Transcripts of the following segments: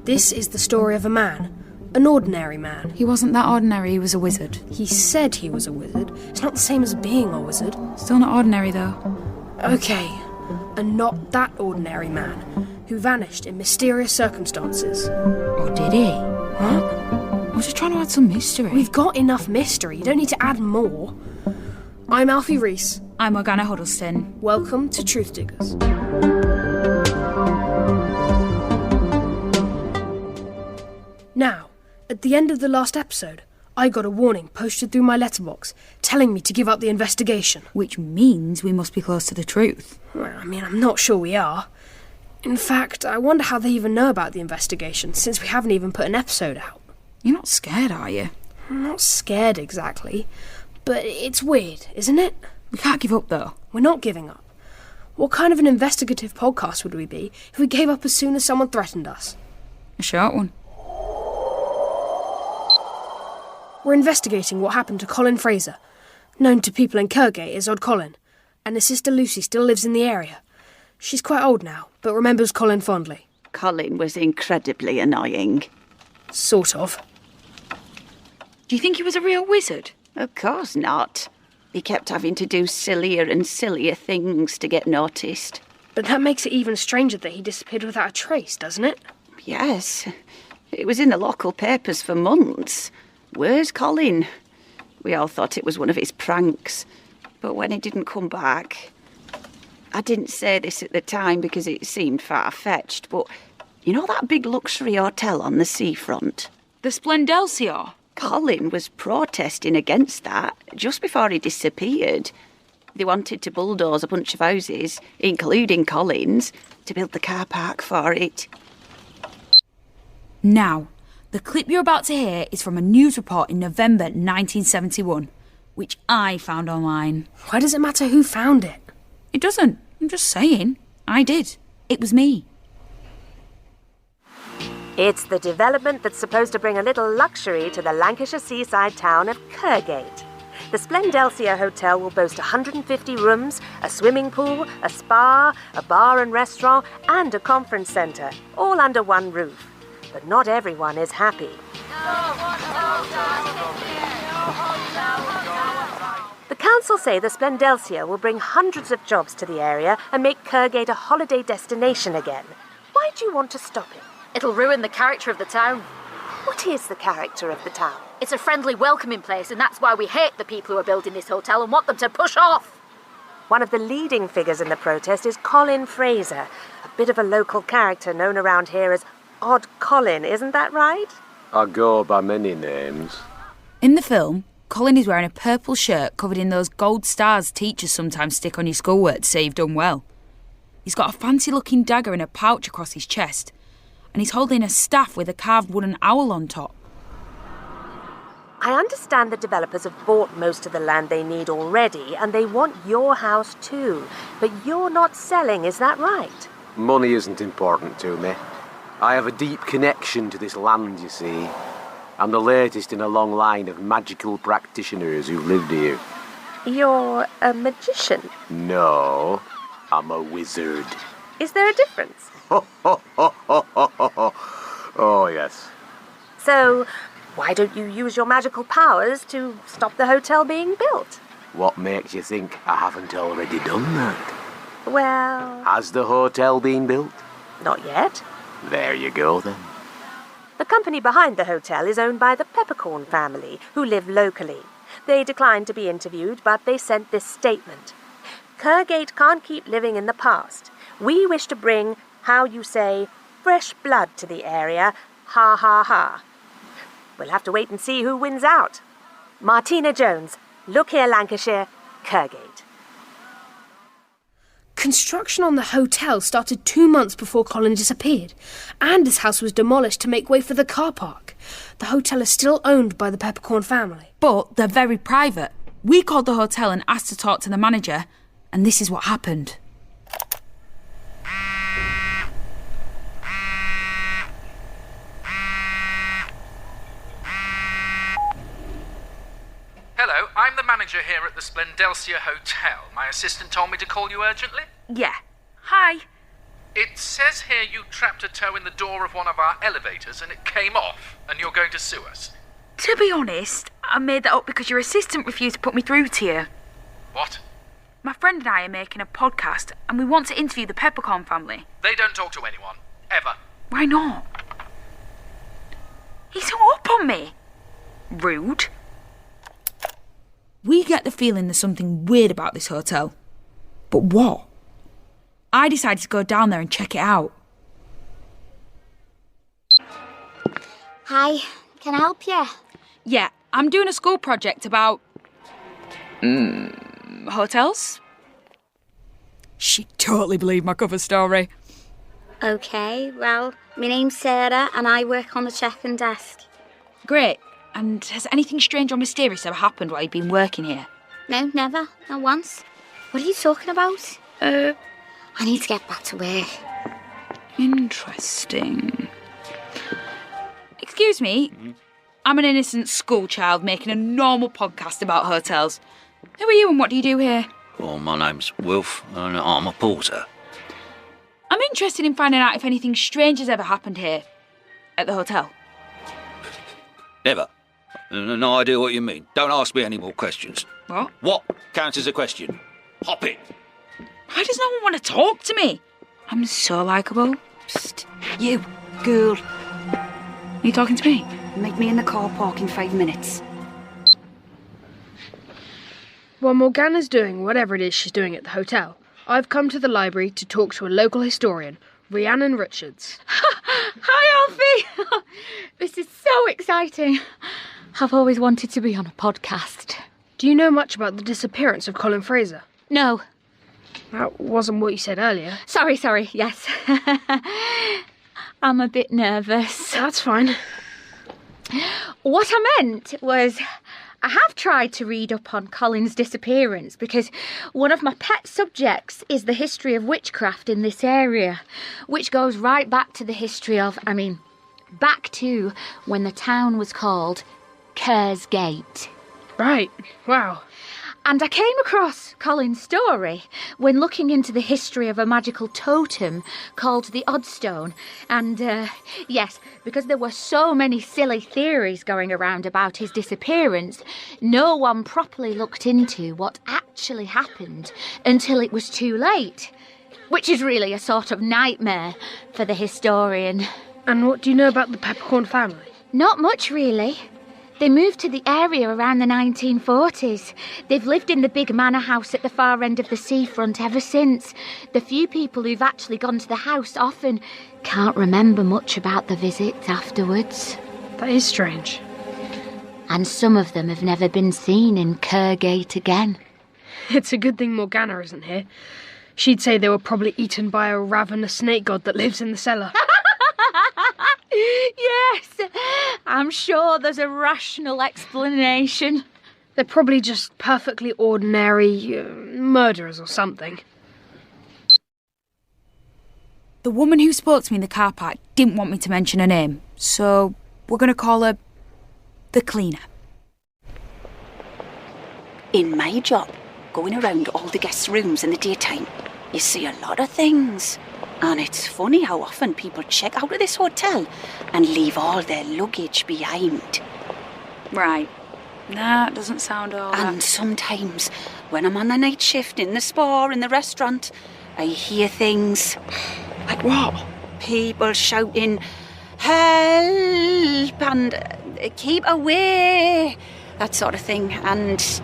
This is the story of a man. An ordinary man. He wasn't that ordinary, he was a wizard. He said he was a wizard. It's not the same as being a wizard. Still not ordinary, though. Okay, a not that ordinary man who vanished in mysterious circumstances. Or did he? Huh? I was just trying to add some mystery. We've got enough mystery. You don't need to add more. I'm Alfie Reese. I'm Morgana Huddleston. Welcome to Truthdiggers. Now, at the end of the last episode, I got a warning posted through my letterbox telling me to give up the investigation. Which means we must be close to the truth. Well, I'm not sure we are. In fact, I wonder how they even know about the investigation, since we haven't even put an episode out. You're not scared, are you? I'm not scared exactly, but it's weird, isn't it? We can't give up, though. We're not giving up. What kind of an investigative podcast would we be if we gave up as soon as someone threatened us? A short one. We're investigating what happened to Colin Fraser, known to people in Kirkgate as Odd Colin, and his sister Lucy still lives in the area. She's quite old now, but remembers Colin fondly. Colin was incredibly annoying. Sort of. Do you think he was a real wizard? Of course not. He kept having to do sillier and sillier things to get noticed. But that makes it even stranger that he disappeared without a trace, doesn't it? Yes. It was in the local papers for months. Where's Colin? We all thought it was one of his pranks. But when he didn't come back... I didn't say this at the time because it seemed far-fetched, but you know that big luxury hotel on the seafront? The Splendelsior. Colin was protesting against that just before he disappeared. They wanted to bulldoze a bunch of houses, including Colin's, to build the car park for it. Now, the clip you're about to hear is from a news report in November 1971, which I found online. Why does it matter who found it? It doesn't. I'm just saying. I did. It was me. It's the development that's supposed to bring a little luxury to the Lancashire seaside town of Kirkgate. The Splendelsior Hotel will boast 150 rooms, a swimming pool, a spa, a bar and restaurant, and a conference centre, all under one roof. But not everyone is happy. The council say the Splendelsior will bring hundreds of jobs to the area and make Kirkgate a holiday destination again. Why do you want to stop it? It'll ruin the character of the town. What is the character of the town? It's a friendly, welcoming place, and that's why we hate the people who are building this hotel and want them to push off. One of the leading figures in the protest is Colin Fraser, a bit of a local character known around here as Odd Colin, isn't that right? I go by many names. In the film, Colin is wearing a purple shirt covered in those gold stars teachers sometimes stick on your schoolwork to say you've done well. He's got a fancy-looking dagger in a pouch across his chest, and he's holding a staff with a carved wooden owl on top. I understand the developers have bought most of the land they need already, and they want your house too. But you're not selling, is that right? Money isn't important to me. I have a deep connection to this land, you see. I'm the latest in a long line of magical practitioners who've lived here. You're a magician. No, I'm a wizard. Is there a difference? Oh, yes. So, why don't you use your magical powers to stop the hotel being built? What makes you think I haven't already done that? Well... Has the hotel been built? Not yet. There you go, then. The company behind the hotel is owned by the Peppercorn family, who live locally. They declined to be interviewed, but they sent this statement. Kirkgate can't keep living in the past. We wish to bring, how you say, fresh blood to the area. Ha ha ha. We'll have to wait and see who wins out. Martina Jones, Look Here Lancashire, Kirkgate. Construction on the hotel started 2 months before Colin disappeared, and his house was demolished to make way for the car park. The hotel is still owned by the Peppercorn family. But they're very private. We called the hotel and asked to talk to the manager, and this is what happened. Hello, I'm the manager here at the Splendelsior Hotel. My assistant told me to call you urgently. Yeah. Hi. It says here you trapped a toe in the door of one of our elevators and it came off, and you're going to sue us. To be honest, I made that up because your assistant refused to put me through to you. What? My friend and I are making a podcast and we want to interview the Peppercorn family. They don't talk to anyone. Ever. Why not? He's hung up on me. Rude. We get the feeling there's something weird about this hotel. But what? I decided to go down there and check it out. Hi, can I help you? Yeah, I'm doing a school project about... hotels? She totally believed my cover story. Okay, well, my name's Sarah and I work on the check-in desk. Great. And has anything strange or mysterious ever happened while you've been working here? No, never. Not once. What are you talking about? I need to get back to work. Interesting. Excuse me, I'm an innocent schoolchild making a normal podcast about hotels. Who are you and what do you do here? Well, my name's Wilf and I'm a porter. I'm interested in finding out if anything strange has ever happened here. At the hotel. Never. No idea what you mean. Don't ask me any more questions. What? What counts as a question? Hop in. Why does no one want to talk to me? I'm so likeable. Psst, you, girl. Are you talking to me? Meet me in the car park in 5 minutes. While Morgana's doing whatever it is she's doing at the hotel, I've come to the library to talk to a local historian, Rhiannon Richards. Hi, Alfie! This is so exciting. I've always wanted to be on a podcast. Do you know much about the disappearance of Colin Fraser? No. That wasn't what you said earlier. Sorry, yes. I'm a bit nervous. That's fine. What I meant was, I have tried to read up on Colin's disappearance because one of my pet subjects is the history of witchcraft in this area, which goes right back to the history of, back to when the town was called Kerr's Gate. Right, wow. And I came across Colin's story when looking into the history of a magical totem called the Odd Stone. And, yes, because there were so many silly theories going around about his disappearance, no one properly looked into what actually happened until it was too late. Which is really a sort of nightmare for the historian. And what do you know about the Peppercorn family? Not much, really. They moved to the area around the 1940s. They've lived in the big manor house at the far end of the seafront ever since. The few people who've actually gone to the house often can't remember much about the visit afterwards. That is strange. And some of them have never been seen in Kerrgate again. It's a good thing Morgana isn't here. She'd say they were probably eaten by a ravenous snake god that lives in the cellar. Yes, I'm sure there's a rational explanation. They're probably just perfectly ordinary murderers or something. The woman who spoke to me in the car park didn't want me to mention her name, so we're going to call her the cleaner. In my job, going around all the guests' rooms in the daytime, you see a lot of things. And it's funny how often people check out of this hotel and leave all their luggage behind. Right. That doesn't sound all And sometimes, when I'm on the night shift in the spa, in the restaurant, I hear things. Like what? People shouting, help, and keep away, that sort of thing. And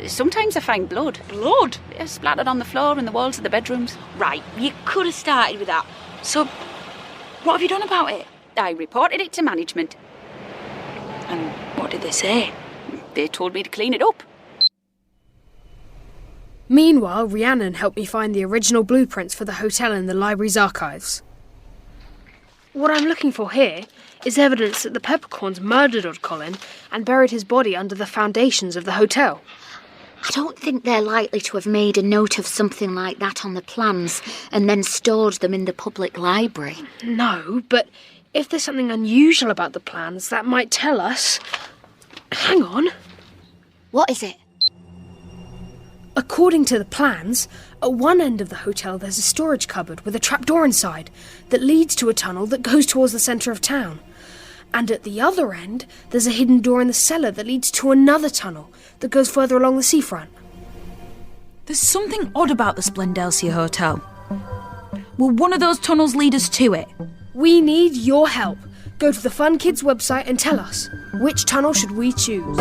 sometimes I find blood. Blood? Splattered on the floor and the walls of the bedrooms. Right, you could have started with that. So, what have you done about it? I reported it to management. And what did they say? They told me to clean it up. Meanwhile, Rhiannon helped me find the original blueprints for the hotel in the library's archives. What I'm looking for here is evidence that the Peppercorns murdered Odd Colin and buried his body under the foundations of the hotel. I don't think they're likely to have made a note of something like that on the plans and then stored them in the public library. No, but if there's something unusual about the plans, that might tell us... Hang on. What is it? According to the plans, at one end of the hotel there's a storage cupboard with a trapdoor inside that leads to a tunnel that goes towards the centre of town. And at the other end, there's a hidden door in the cellar that leads to another tunnel that goes further along the seafront. There's something odd about the Splendelsior Hotel. Will one of those tunnels lead us to it? We need your help. Go to the Fun Kids website and tell us, which tunnel should we choose?